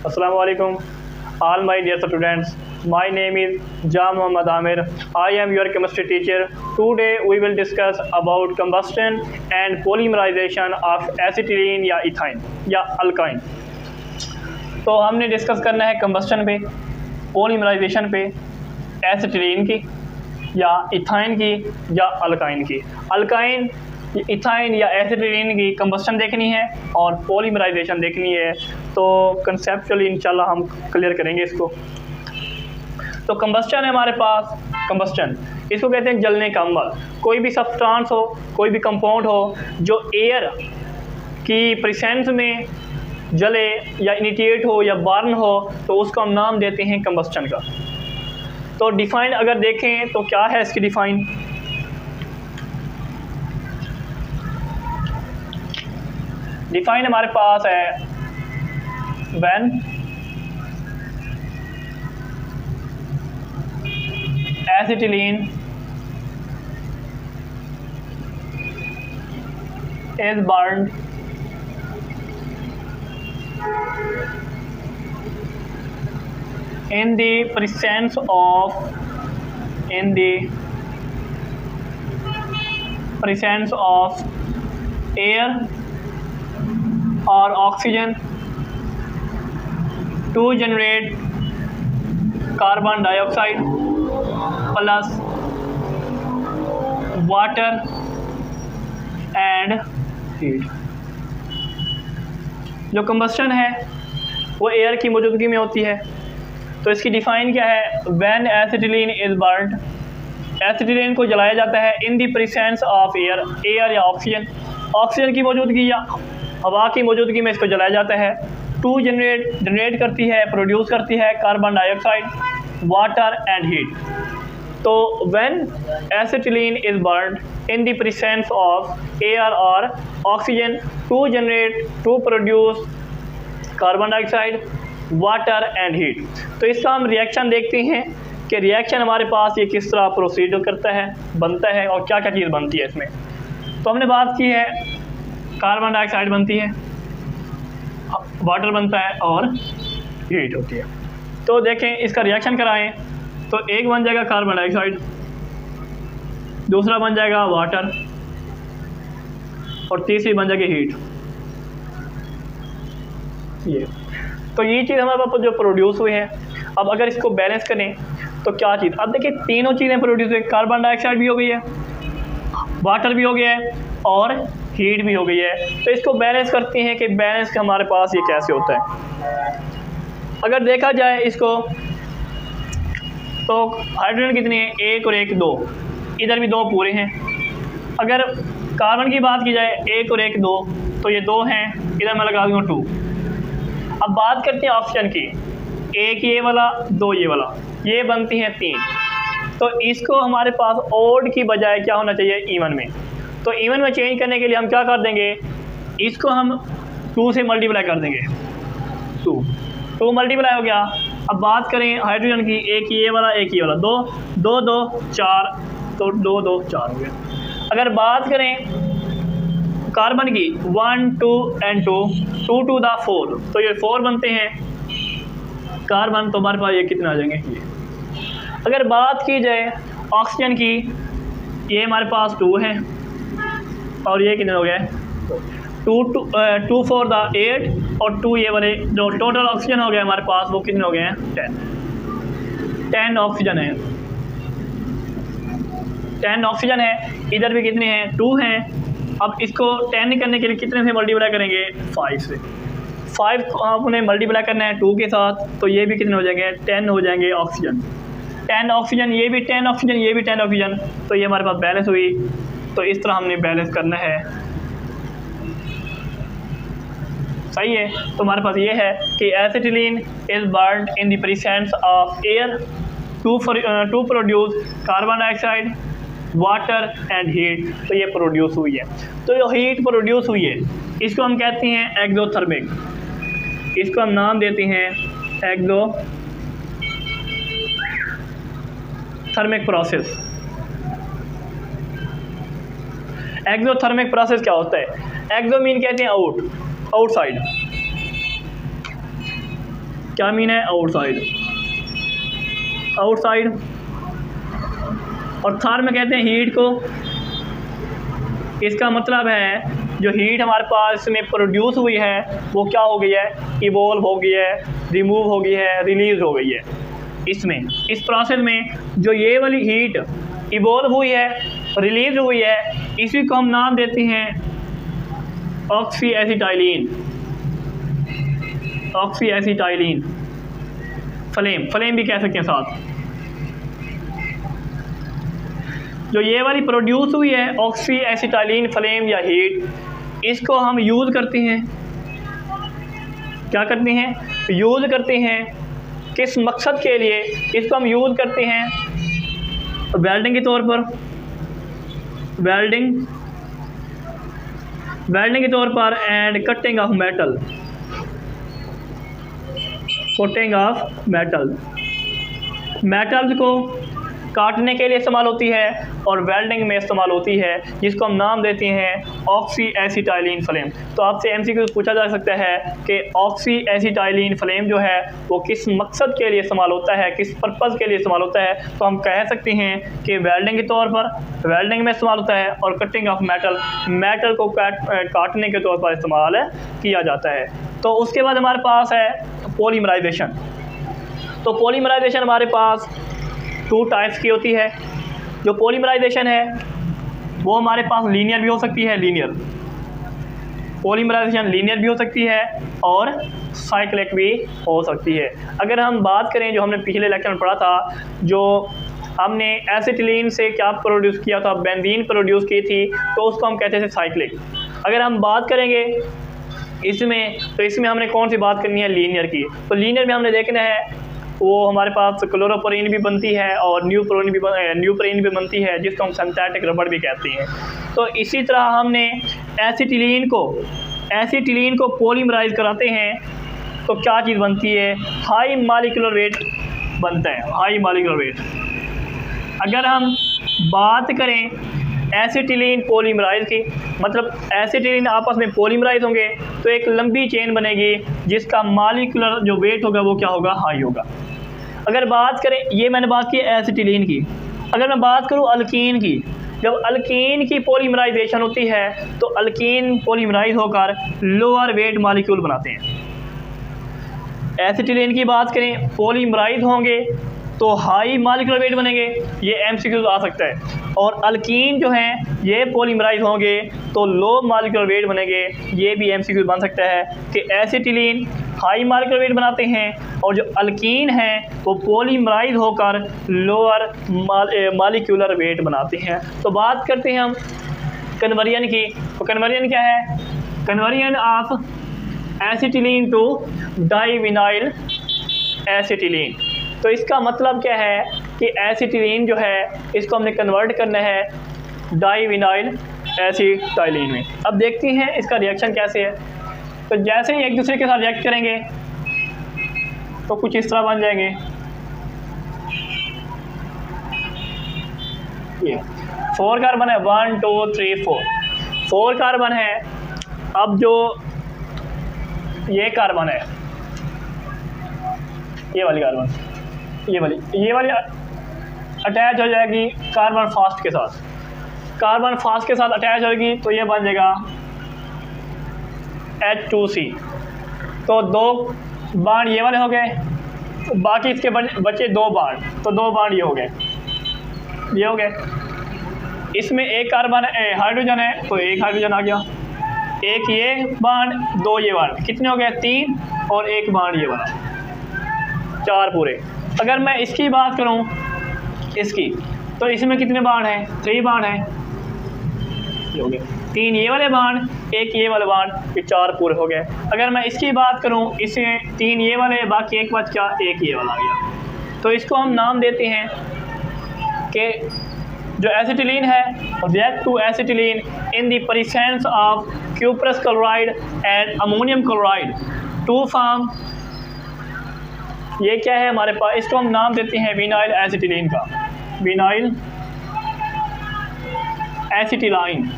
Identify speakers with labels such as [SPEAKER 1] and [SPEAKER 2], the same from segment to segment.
[SPEAKER 1] Assalamu alaikum, all my dear students. My name is Jah Muhammad Amir. I am your chemistry teacher. Today we will discuss about combustion and polymerization of acetylene या ethyne या alkyne. तो हमने discuss करना है combustion पे, polymerisation पे, acetylene की या इथाइन की या अल्काइन की. अल्काइन, इथाइन या एसिटिलीन की कम्बस्टन देखनी है और पोलीमराइजेशन देखनी है. तो कंसेप्चुअली इंशाल्लाह हम क्लियर करेंगे इसको. तो कम्बस्टन है हमारे पास. कम्बस्टन इसको कहते हैं जलने का अमल. कोई भी सब्सटेंस हो, कोई भी कंपाउंड हो जो एयर की प्रेजेंस में जले या इनिशिएट हो या बर्न हो, तो उसको हम नाम देते हैं कम्बस्टन का. तो डिफाइन अगर देखें तो क्या है इसकी डिफाइन. डिफाइन हमारे पास है when acetylene is burned in the presence of air or oxygen to generate carbon dioxide plus water and heat. जो कंबस्टन है वो एयर की मौजूदगी में होती है. तो इसकी डिफाइन क्या है. When acetylene is burned, acetylene को जलाया जाता है इन the presence of air, air या ऑक्सीजन, ऑक्सीजन की मौजूदगी या हवा की मौजूदगी में इसको जलाया जाता है. टू जनरेट करती है, प्रोड्यूस करती है carbon dioxide, water and heat. तो when acetylene is burned in the presence of air or oxygen to produce carbon dioxide, water and heat. तो इसका हम रिएक्शन देखते हैं कि रिएक्शन हमारे पास ये किस तरह प्रोसीड करता है, बनता है और क्या क्या चीज़ बनती है इसमें. तो हमने बात की है कार्बन डाइऑक्साइड बनती है, वाटर बनता है और हीट होती है. तो देखें इसका रिएक्शन कराएं तो एक बन जाएगा कार्बन डाइऑक्साइड, दूसरा बन जाएगा वाटर और तीसरी बन जाएगी हीट. ये तो ये चीज़ हमारे पास जो प्रोड्यूस हुई है. अब अगर इसको बैलेंस करें तो क्या चीज़. अब देखिए तीनों चीज़ें प्रोड्यूस हुई. कार्बन डाइऑक्साइड भी हो गई है, वाटर भी हो गया है और हीट भी हो गई है. तो इसको बैलेंस करते हैं कि बैलेंस हमारे पास ये कैसे होता है. अगर देखा जाए इसको तो हाइड्रोजन कितने हैं, एक और एक दो, इधर भी दो पूरे हैं. अगर कार्बन की बात की जाए एक और एक दो, तो ये दो हैं, इधर मैं लगा दूँगा 2. अब बात करते हैं ऑक्सीजन की. एक ये वाला, दो ये वाला, ये बनती हैं 3. तो इसको हमारे पास ओड की बजाय क्या होना चाहिए, इवन में. तो इवन में चेंज करने के लिए हम क्या कर देंगे, इसको हम 2 से मल्टीप्लाई कर देंगे. 2 मल्टीप्लाई हो गया. अब बात करें हाइड्रोजन की, एक ये वाला एक ये वाला, 2 4, तो 2 2 4 हो गया. अगर बात करें कार्बन की 1 2 and 2 2 to the 4, तो ये 4 बनते हैं कार्बन. तो हमारे पास ये कितने आ जाएंगे ये. अगर बात की जाए ऑक्सीजन की, ये हमारे पास 2 हैं और ये कितने हो गए 2 4 द 8 और 2 ये वाले, जो टोटल ऑक्सीजन हो गया हमारे पास वो कितने हो गए हैं 10 ऑक्सीजन है. 10 ऑक्सीजन है. इधर भी कितने हैं 2 हैं. अब इसको 10 करने के लिए कितने से मल्टीप्लाई करेंगे 5 से. 5 आपने मल्टीप्लाई करना है 2 के साथ, तो ये भी कितने हो जाएंगे 10 हो जाएंगे ऑक्सीजन. 10 ऑक्सीजन, ये भी 10 ऑक्सीजन, ये भी 10 ऑक्सीजन. तो ये हमारे पास बैलेंस हुई. तो इस तरह हमने बैलेंस करना है. सही है. तो हमारे पास ये है कि acetylene is burned in the presence of air to produce carbon dioxide, water and heat. तो ये प्रोड्यूस हुई है. तो जो हीट प्रोड्यूस हुई है इसको हम कहते हैं एक्सोथर्मिक. इसको हम नाम देते हैं एक्सोथर्मिक प्रोसेस. एक्सोथर्मिक प्रोसेस क्या होता है? एक्सो मीन कहते हैं आउटसाइड, क्या मीन है? Outside, outside. और थर्ड में कहते हैं हीट को, इसका मतलब है जो हीट हमारे पास में प्रोड्यूस हुई है वो क्या हो गई है? इवॉल्व हो गई है, रिमूव हो गई है, रिलीज़ हो गई है। इसमें इस प्रोसेस में जो ये वाली हीट इवॉल्व हुई है, रिलीज हुई है, इसी को हम नाम देते हैं oxy acetylene, oxy acetylene flame, flame भी कह सकते हैं साथ। जो ये वाली प्रोड्यूस हुई है ऑक्सी एसिटाइलिन फ्लेम या हीट, इसको हम यूज़ करते हैं, क्या करते हैं? यूज़ करते हैं किस मकसद के लिए? इसको हम यूज़ करते हैं वेल्डिंग के तौर पर, वेल्डिंग, वेल्डिंग के तौर पर, and cutting of metal, cutting of metal, metals को काटने के लिए इस्तेमाल होती है और वेल्डिंग में इस्तेमाल होती है, जिसको हम नाम देते हैं ऑक्सी एसिटाइलिन फ्लेम। तो आपसे एमसीक्यू पूछा जा सकता है कि ऑक्सी एसिटाइलिन फ्लेम जो है वो किस मकसद के लिए इस्तेमाल होता है, किस पर्पज़ के लिए इस्तेमाल होता है? तो हम कह सकते हैं कि वेल्डिंग के तौर पर, वेल्डिंग में इस्तेमाल होता है, और कटिंग ऑफ मेटल, मेटल को काटने के तौर पर इस्तेमाल किया जाता है। तो उसके बाद हमारे पास है पॉलीमराइजेशन। तो पॉलीमराइजेशन हमारे पास 2 टाइप्स की होती है। जो पॉलीमराइजेशन है वो हमारे पास लीनियर भी हो सकती है, लीनियर पॉलीमराइजेशन लीनियर भी हो सकती है और साइक्लिक भी हो सकती है। अगर हम बात करें, जो हमने पिछले लेक्चर में पढ़ा था, जो हमने एसिटिलीन से क्या प्रोड्यूस किया था? बेंजीन प्रोड्यूस की थी, तो उसको हम कहते थे साइक्लिक। अगर हम बात करेंगे इसमें, तो इसमें हमने कौन सी बात करनी है? लीनियर की। तो लीनियर में हमने देखना है वो हमारे पास क्लोरोप्रीन भी बनती है और न्यूप्रीन भी बनती है, जिसको हम सिंथेटिक रबड़ भी कहते हैं। तो इसी तरह हमने एसिटिलीन को पॉलीमराइज कराते हैं तो क्या चीज़ बनती है? हाई मॉलिक्यूलर वेट बनता है, हाई मॉलिक्यूलर वेट। अगर हम बात करें एसिटिलीन पॉलीमराइज की, मतलब एसिटिलीन आपस में पॉलीमराइज होंगे तो एक लंबी चेन बनेगी जिसका मॉलिक्यूलर जो वेट होगा वो क्या होगा? हाई होगा। अगर बात करें, ये मैंने बात की एसिटिलीन की, अगर मैं बात करूं अल्कीन की, जब अल्कीन की पॉलीमराइजेशन होती है तो अल्कीन पॉलीमराइज होकर लोअर वेट मॉलिक्यूल बनाते हैं। एसिटिलीन की बात करें, पॉलीमराइज होंगे तो हाई मॉलिक्यूलर वेट बनेंगे, ये एमसीक्यूज आ सकता है। और अल्कीन जो हैं ये पॉलीमराइज होंगे तो लो मॉलिक्यूलर वेट बनेंगे, ये भी एमसीक्यूज बन सकता है कि एसिटिलीन हाई मॉलिक्यूलर वेट बनाते हैं और जो अल्कीन हैं वो पॉलीमराइज होकर लोअर मॉलिक्यूलर वेट बनाते हैं। तो बात करते हैं हम कन्वर्जन की। तो कन्वर्जन क्या है? Conversion of acetylene to divinyl acetylene. तो इसका मतलब क्या है कि एसिटिलीन जो है इसको हमने कन्वर्ट करना है डाइविनाइल एसिटाइलिन में। अब देखते हैं इसका रिएक्शन कैसे है। तो जैसे ही एक दूसरे के साथ रिएक्ट करेंगे तो कुछ इस तरह बन जाएंगे। ये 4 कार्बन है, 1 2 3 4 कार्बन है। अब जो ये कार्बन है, ये वाली कार्बन, ये वाली अटैच हो जाएगी कार्बन फास्ट के साथ, कार्बन फास्ट के साथ अटैच होगी तो ये बन जाएगा H2C। तो 2 बांड ये वाले हो गए, तो बाकी इसके बचे 2 बांड, तो 2 बांड ये हो गए, ये हो गए। इसमें एक कार्बन हाइड्रोजन है तो एक हाइड्रोजन आ गया, एक ये बांड, 2 ये बांड, कितने हो गए? 3 और एक बांड ये वाला, 4 पूरे। अगर मैं इसकी बात करूं, इसकी, तो इसमें कितने बांड हैं? 3 बांड हैं, ये हो गए। 3 ये वाले बांड, एक ये वाले बांड, ये 4 पूरे हो गए। अगर मैं इसकी बात करूं, इसमें 3 ये वाले, बाकी एक बच गया, एक ये वाला आ गया। तो इसको हम नाम देते हैं कि जो एसिटिलीन है react to acetylene in the presence of cuprous chloride and ammonium chloride to form, ये क्या है हमारे पास? इसको हम नाम देते हैं विनाइल एसिटिलीन का, विनाइल एसिटिलाइन।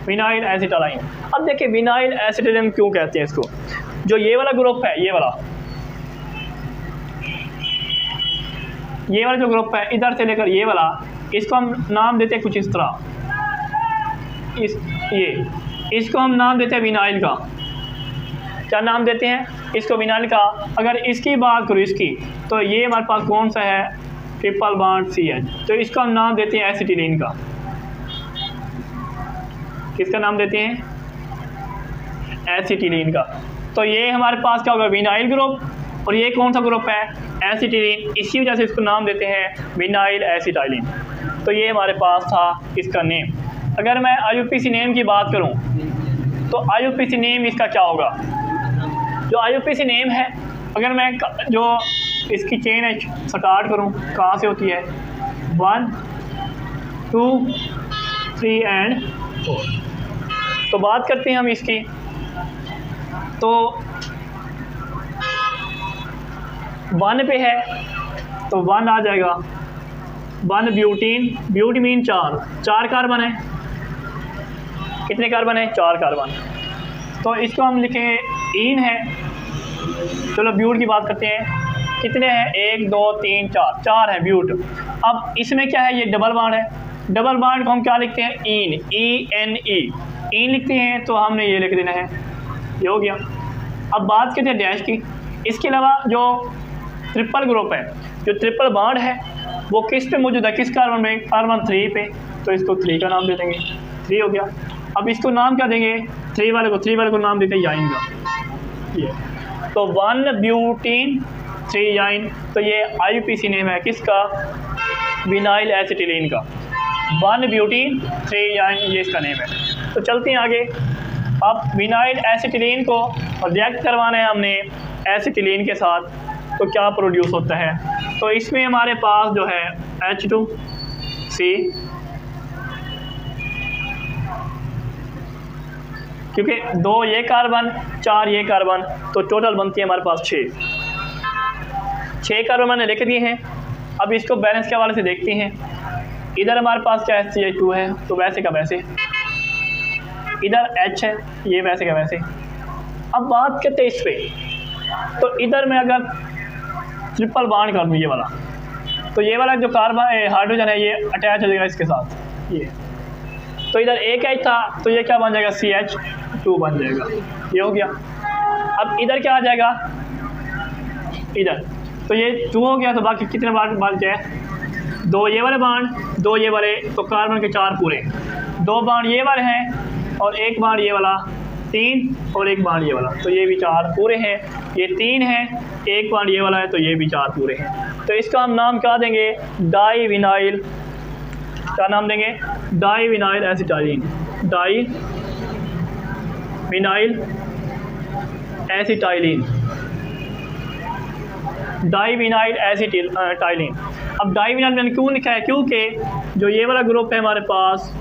[SPEAKER 1] Vinyl acetylene. अब देखिए विनाइल एसिटाइलिन क्यों कहते हैं इसको, जो ये वाला ग्रुप है, ये वाला जो ग्रुप है इधर से लेकर ये वाला, इसको हम नाम देते हैं कुछ इस तरह, इसको हम नाम देते हैं विनाइल का। क्या नाम देते हैं इसको? विनाइल का। अगर इसकी बात करूँ इसकी, तो ये हमारे पास कौन सा है? ट्रिपल बॉन्ड CH, तो इसका हम नाम देते हैं एसिटिलीन का। किसका नाम देते हैं? एसिटिलीन का। तो ये हमारे पास क्या होगा? विनाइल ग्रुप, और ये कौन सा ग्रुप है? एसिटिलीन। इसी वजह से इसको नाम देते हैं विनाइल एसिटाइलिन। तो ये हमारे पास था इसका नेम। अगर मैं IUPAC नेम की बात करूं, तो IUPAC नेम इसका क्या होगा? जो IUPAC नेम है, अगर मैं जो इसकी चेन है स्टार्ट करूं, कहाँ से होती है? 1 2 3 एंड 4। तो बात करते हैं हम इसकी, तो 1 पे है तो 1 आ जाएगा, 1 ब्यूटीन, ब्यूटीमीन 4 कार्बन है। कितने कार्बन है? 4 कार्बन। तो इसको हम लिखें ईन है। चलो ब्यूट की बात करते हैं, कितने हैं? 1 2 3 4 है ब्यूट। अब इसमें क्या है? ये डबल बॉन्ड है। डबल बॉन्ड को हम क्या लिखते हैं? ईन, ENE, ईन लिखते हैं, तो हमने ये लिख देना है, ये हो गया। अब बात करते हैं डैश की। इसके अलावा जो ट्रिपल ग्रुप है, जो ट्रिपल बॉन्ड है, वो किस पे मौजूद है? किस कार्बन में? कार्बन 3 पे, तो इसको 3 का नाम दे देंगे, 3 हो गया। अब इसको नाम क्या देंगे? 3 वाले को नाम देते हैं याइन का। ये तो 1 ब्यूटीन 3 याइन, तो ये IUPAC नेम है किसका? विनाइल एसिटिलीन का। 1 ब्यूटीन 3 याइन, ये इसका नेम है। तो चलते हैं आगे। अब विनाइल एसिटिलीन को रिएक्ट करवाना है हमने एसिटिलीन के साथ, तो क्या प्रोड्यूस होता है? तो इसमें हमारे पास जो है H2C, क्योंकि 2 ये कार्बन 4 ये कार्बन, तो टोटल बनती है हमारे पास 6 कार्बन मैंने लिख दिए हैं। अब इसको बैलेंस के हवाले से देखते हैं। इधर हमारे पास क्या है? CH2 है, तो वैसे का वैसे। इधर H है, ये वैसे का वैसे। अब बात करते हैं इस पे, तो इधर मैं अगर ट्रिपल बॉन्ड कर दूँ ये वाला, तो ये वाला जो कार्बन हाइड्रोजन है ये अटैच हो जाएगा इसके साथ, ये। तो इधर एक H था, तो ये क्या बन जाएगा? CH2 बन जाएगा, ये हो गया। अब इधर क्या आ जाएगा? इधर तो ये 2 हो गया, तो बाकी कितने बॉन्ड बच जाए? 2 ये वाले बॉन्ड, 2 ये वाले, तो कार्बन के 4 पूरे। 2 बॉन्ड ये वाले हैं और 1 बॉन्ड ये वाला, 3 और 1 बॉन्ड ये वाला, तो ये भी 4 पूरे हैं। ये 3 है, 1 बॉन्ड ये वाला है, तो ये भी 4 पूरे हैं। तो इसका हम नाम क्या देंगे? Divinyl. क्या नाम देंगे? Divinyl acetylene. Divinyl acetylene, divinyl acetylene. अब डाई विनाइल मैंने क्यों लिखा है? क्योंकि जो ये वाला ग्रुप है हमारे पास,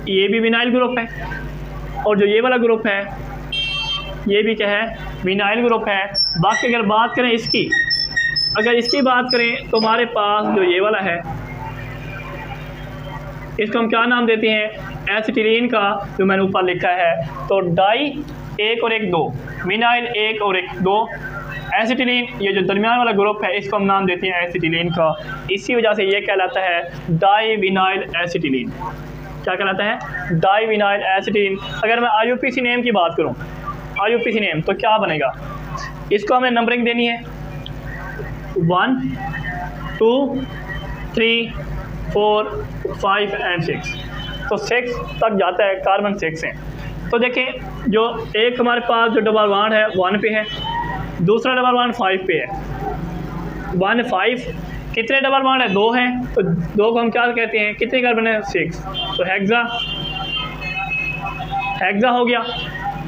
[SPEAKER 1] ये भी विनाइल ग्रुप है, और जो ये वाला ग्रुप है ये भी क्या है? विनाइल ग्रुप है। बाकी अगर बात करें इसकी, अगर इसकी बात करें, तो हमारे पास जो ये वाला है, इसको हम क्या नाम देते हैं? एसिटिलीन का, जो मैंने ऊपर लिखा है। तो डाई 1 और 1 2, विनाइल 1 और 1 2, एसिटिलीन ये जो दरमियान वाला ग्रुप है, इसको हम नाम देते हैं एसिटिलीन का। इसी वजह से ये कहलाता है डाई विनाइल एसिटिलीन। क्या कहलाता है? Divinyl acetylene. अगर मैं IUPAC नेम की बात करूँ, IUPAC नेम, तो क्या बनेगा? इसको हमें नंबरिंग देनी है, 1 2 3 4 5 एंड 6, तो 6 तक जाता है, कार्बन 6 हैं। तो देखें, जो एक हमारे पास जो डबल बॉन्ड है 1 पे है, दूसरा डबल बॉन्ड 5 पे है। 1 5, कितने डबल बॉन्ड है? 2 हैं, तो 2 को हम क्या कहते हैं? कितने कार्बन है? 6, तो हेक्सा हो गया।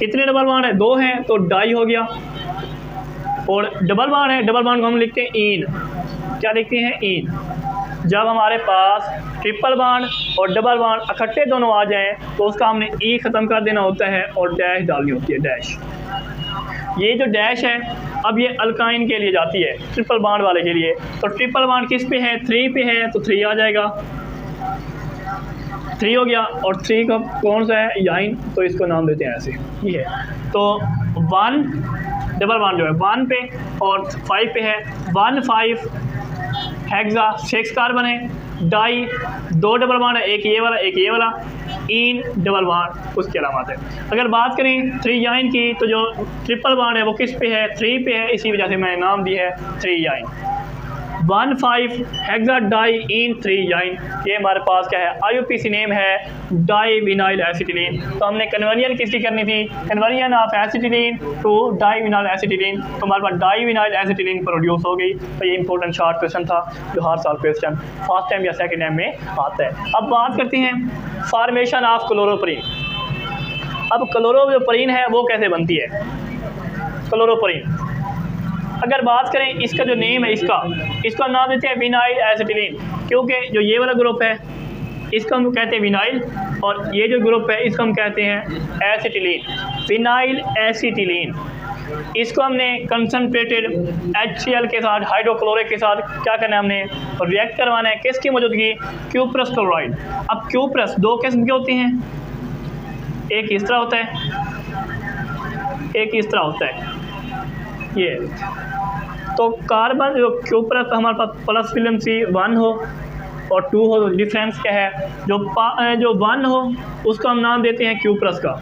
[SPEAKER 1] कितने डबल बॉन्ड है? 2 हैं, तो डाई हो गया। और डबल बॉन्ड है, डबल बॉन्ड को हम लिखते हैं ईन। क्या लिखते हैं? ईन। जब हमारे पास ट्रिपल बॉन्ड और डबल बॉन्ड इकट्ठे दोनों आ जाएं, तो उसका हमने ई ख़त्म कर देना होता है और डैश डालनी होती है, डैश। ये जो डैश है, अब ये अल्काइन के लिए जाती है, ट्रिपल बॉन्ड वाले के लिए। तो ट्रिपल बॉन्ड किस पे है? 3 पे है, तो 3 आ जाएगा। 3 हो गया, और 3 का कौन सा है, याइन, तो इसको नाम देते हैं ऐसे, ये है। तो 1 डबल बॉन्ड जो है 1 पे और 5 पे है, 1 5 हेक्सा 6 कार्बन है, डाई 2 डबल बॉन्ड है, एक ये वाला एक ये वाला, इन डबल बॉन्ड उसके अलामत है। अगर बात करें 3 याइन की, तो जो ट्रिपल बॉन्ड है वो किस पे है, 3 पे है, इसी वजह से मैंने नाम दी है 3 याइन। 1 5 हेक्सा डाई इन 3 याइन, ये हमारे पास क्या है, IUPAC नेम है डाई विनाइल एसिटिलीन। तो हमने कन्वर्जन किसकी करनी थी, conversion of acetylene to divinyl acetylene, तो हमारे पास डाई विनाइल एसिटिलीन प्रोड्यूस हो गई। तो ये इंपॉर्टेंट शॉर्ट क्वेश्चन था जो हर साल क्वेश्चन फर्स्ट टाइम या सेकेंड टाइम में आता है। अब बात करते हैं फॉर्मेशन ऑफ क्लोरोप्रीन। अब क्लोरोप्रीन है वो कैसे बनती है, क्लोरोप्रीन अगर बात करें इसका जो नेम है इसका नाम देते हैं विनाइल एसिटिलीन, क्योंकि जो ये वाला ग्रुप है इसको हम कहते हैं विनाइल, और ये जो ग्रुप है इसको हम कहते हैं एसिटिलीन, विनाइल एसिटिलीन। इसको हमने कंसनट्रेटेड HCl के साथ, हाइड्रोक्लोरिक के साथ क्या करना है, हमने रिएक्ट करवाना है, किसकी मौजूदगी, क्यूप्रस क्लोराइड। अब क्यूप्रस 2 किस्म के होते हैं, एक इस तरह होता है, एक इस तरह होता है, ये। तो कार्बन जो क्यूप्रस हमारे पास प्लस वैलेंसी 1 हो और 2 हो, तो डिफरेंस क्या है, जो 1 हो उसको हम नाम देते हैं क्यूप्रस का,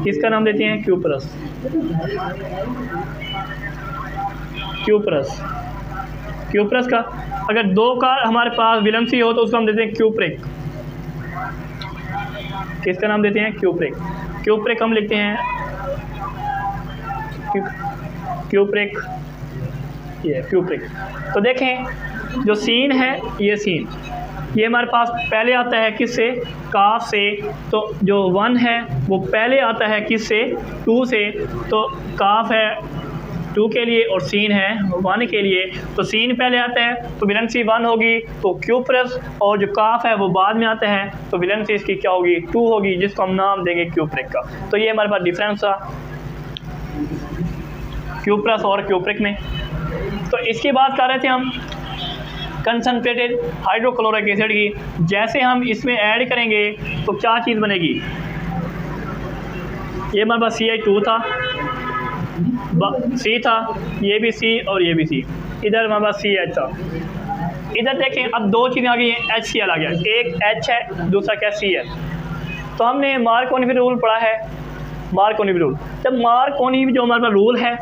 [SPEAKER 1] किसका नाम देते हैं, क्यूप्रस, क्यूप्रस, क्यूप्रस का। अगर 2 का हमारे पास वैलेंसी हो तो उसको हम देते हैं क्यूप्रिक, किसका नाम देते हैं, क्यूप्रिक। क्यूप्रिक हम लिखते हैं क्यूप्रिक, ये क्यूप्रिक। तो देखें जो सीन है, ये सीन ये हमारे पास पहले आता है किससे, काफ से, तो जो 1 है वो पहले आता है किससे, 2 से, तो काफ है 2 के लिए और सीन है 1 के लिए। तो सीन पहले आता है तो वैलेंसी 1 होगी, तो क्यूप्रस, और जो काफ है वो बाद में आता है तो वैलेंसी इसकी क्या होगी, 2 होगी, जिसको हम नाम देंगे क्यूप्रिक का। तो ये हमारे पास डिफरेंस था क्यूप्रस और क्यूप्रिक में। तो इसकी बात कर रहे थे हम कंसनट्रेटेड हाइड्रोक्लोरिक एसिड की। जैसे हम इसमें ऐड करेंगे तो क्या चीज़ बनेगी, ये हमारे पास CH2 था, C था, ये भी C और ये भी C, इधर हमारे पास CH था। इधर देखें अब 2 चीज़ें आ गई हैं, HCl आ गया, एक H है दूसरा क्या Cl। तो हमने मार्कोनी रूल पढ़ा है, मार्कोनी रूल। जब मार्कोनी जो हमारे पास रूल है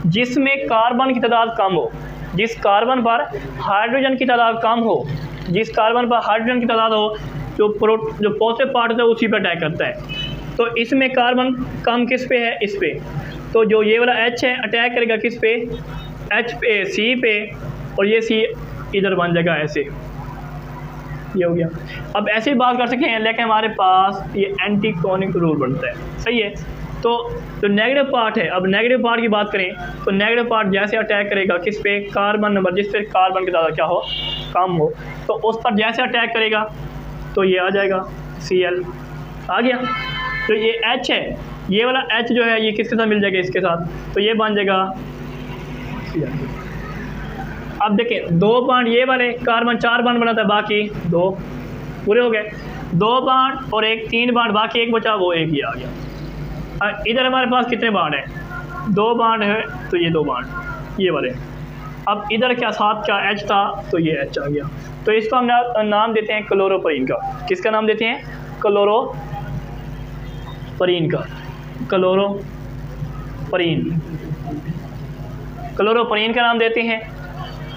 [SPEAKER 1] जिसमें कार्बन की तादाद कम हो, जिस कार्बन पर हाइड्रोजन की तादाद कम हो, जिस कार्बन पर हाइड्रोजन की तादाद हो, जो पॉजिटिव पार्ट होता है उसी पर अटैक करता है। तो इसमें कार्बन कम किस पे है, इस पे। तो जो ये वाला H है अटैक करेगा किस पे, H पे, C पे, और ये C इधर बन जाएगा ऐसे, ये हो गया। अब ऐसे ही बात कर सकते हैं, लेकिन हमारे पास ये एंटीकोनिक रूल बनता है, सही है। तो जो नेगेटिव पार्ट है, अब नेगेटिव पार्ट की बात करें तो नेगेटिव पार्ट जैसे अटैक करेगा किस पे, कार्बन नंबर जिस पे कार्बन की ज़्यादा क्या हो, कम हो, तो उस पर जैसे अटैक करेगा तो ये आ जाएगा Cl आ गया। तो ये H है, ये वाला H जो है ये किसके साथ मिल जाएगा, इसके साथ, तो ये बन जाएगा Cl। अब देखें 2 बांड ये वाले कार्बन 4 बांड बनाता है, बाकी 2 पूरे हो गए, 2 बांड और एक 3 बांड, बाकी एक बचा, वो एक ही आ गया। इधर हमारे पास कितने बांड हैं, 2 बांड है, तो ये 2 बांड ये वाले। अब इधर क्या साथ क्या H था, तो ये H आ गया। तो इसको हम नाम देते हैं क्लोरोप्रीन का, किसका नाम देते हैं, क्लोरोप्रीन का, क्लोरोप्रीन, क्लोरोप्रीन का नाम देते हैं।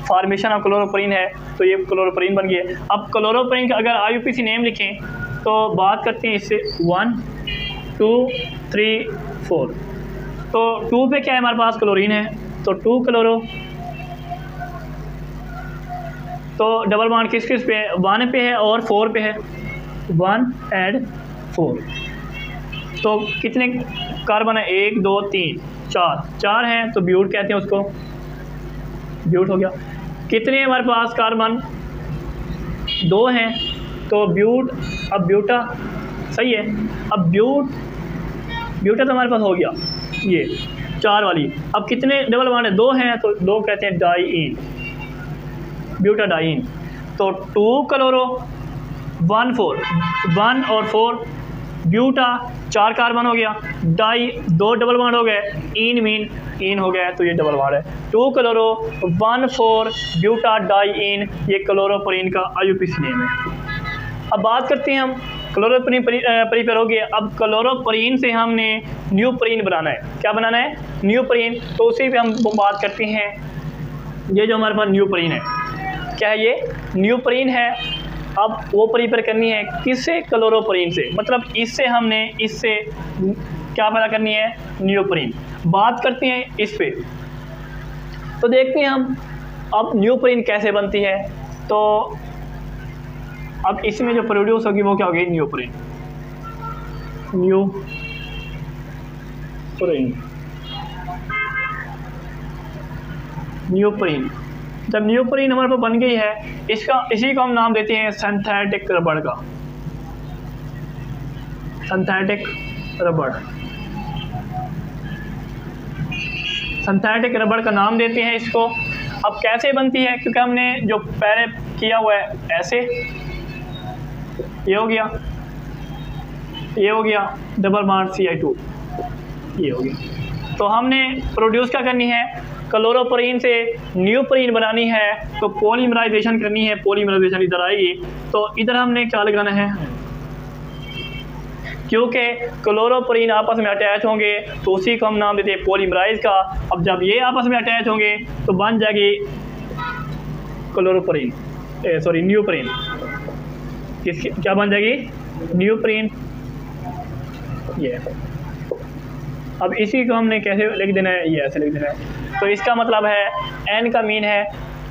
[SPEAKER 1] फॉर्मेशन ऑफ क्लोरोप्रीन है तो ये क्लोरोप्रीन बन गया। अब क्लोरोप्रीन का अगर IUPAC नेम लिखें तो बात करते हैं इससे 1 2 3 4। तो 2 पे क्या है हमारे पास, क्लोरीन है, तो 2 क्लोरो। तो डबल बॉन्ड किस किस पे है, 1 पे है और 4 पे है, 1 and 4। तो कितने कार्बन है, 1 2 3 4 हैं, तो ब्यूट कहते हैं उसको, ब्यूट हो गया। कितने हमारे पास कार्बन, 2 हैं, तो ब्यूट, अब ब्यूटा, सही है। अब ब्यूटा तो हमारे पास हो गया ये 4 वाली। अब कितने डबल बॉन्ड है, 2 हैं, तो 2 कहते हैं डाईन, ब्यूटाडाइन। तो 2 क्लोरो 1 और 4 ब्यूटा 4 कार्बन हो गया, डाई 2 डबल बॉन्ड हो गए, इन मीन इन हो गया, तो ये डबल बॉन्ड है। 2 क्लोरो 1,4 ब्यूटा डाई इन, ये क्लोरोप्रीन का IUPAC नेम है। अब बात करते हैं हम क्लोरोप्रीन प्रिपेयर हो गया। अब क्लोरोप्रीन से हमने न्यूप्रीन बनाना है। क्या बनाना है? न्यूप्रीन। तो उसी पे हम बात करते हैं। ये जो हमारे पास न्यूप्रीन है, क्या है ये? न्यूप्रीन है। अब वो प्रिपेयर करनी है किससे? क्लोरोप्रीन से। मतलब इससे हमने इससे क्या पैदा करनी है? न्यूप्रीन। बात करते हैं इस पे, तो देखते हैं हम अब न्यूप्रीन कैसे बनती है। तो अब इसमें जो प्रोड्यूस होगी वो क्या होगी? न्यूप्रीन। न्यूप्रीन जब न्यूप्रीन हमारे पास बन गई है, इसी को हम नाम देते हैं सिंथेटिक रबड़ का। सिंथेटिक रबड़ का नाम देते हैं इसको। अब कैसे बनती है? क्योंकि हमने जो पहले किया हुआ है ऐसे, ये हो गया डबल बॉन्ड Ci2, ये हो गया। तो हमने प्रोड्यूस क्या करनी है? क्लोरोप्रीन से न्यूप्रीन बनानी है, तो पॉलीमराइजेशन करनी है। पॉलीमराइजेशन इधर आएगी, तो इधर हमने क्या लगाना है? क्योंकि क्लोरोप्रीन आपस में अटैच होंगे तो उसी को हम नाम देते हैं पॉलीमराइज का। अब जब ये आपस में अटैच होंगे तो बन जाएगी न्यूप्रीन। क्या बन जाएगी? न्यूप्रीन। ये अब इसी को हमने कैसे लिख देना है? ये ऐसे लिख देना है। तो इसका मतलब है N का मीन है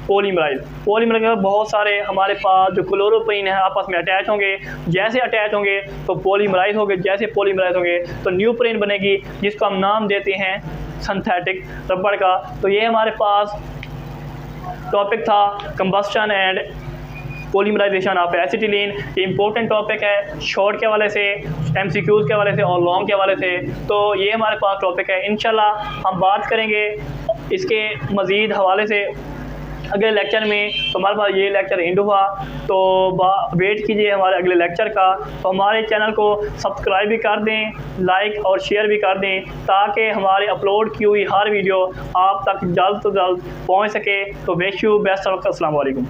[SPEAKER 1] पॉलीमराइज। पॉलीमराइज बहुत सारे हमारे पास जो क्लोरोप्रीन है आपस में अटैच होंगे। जैसे अटैच होंगे तो पॉलीमराइज होंगे, जैसे पॉलीमराइज होंगे तो न्यूप्रीन बनेगी, जिसको हम नाम देते हैं सिंथेटिक रबड़ का। तो ये हमारे पास टॉपिक था combustion and polymerisation of acetylene. ये इंपॉर्टेंट टॉपिक है, शॉर्ट के हवाले से, MCQs के हवाले से और लॉन्ग के हवाले से। तो ये हमारे पास टॉपिक है। इंशाल्लाह हम बात करेंगे इसके मज़ीद हवाले से अगले लेक्चर में। तो हमारे पास ये लेक्चर एंड हुआ, तो वेट कीजिए हमारे अगले लेक्चर का। तो हमारे चैनल को सब्सक्राइब भी कर दें, लाइक और शेयर भी कर दें, ताकि हमारे अपलोड की हुई हर वीडियो आप तक जल्द से जल्द पहुंच सके। तो wish you best of luck. अस्सलाम वालेकुम।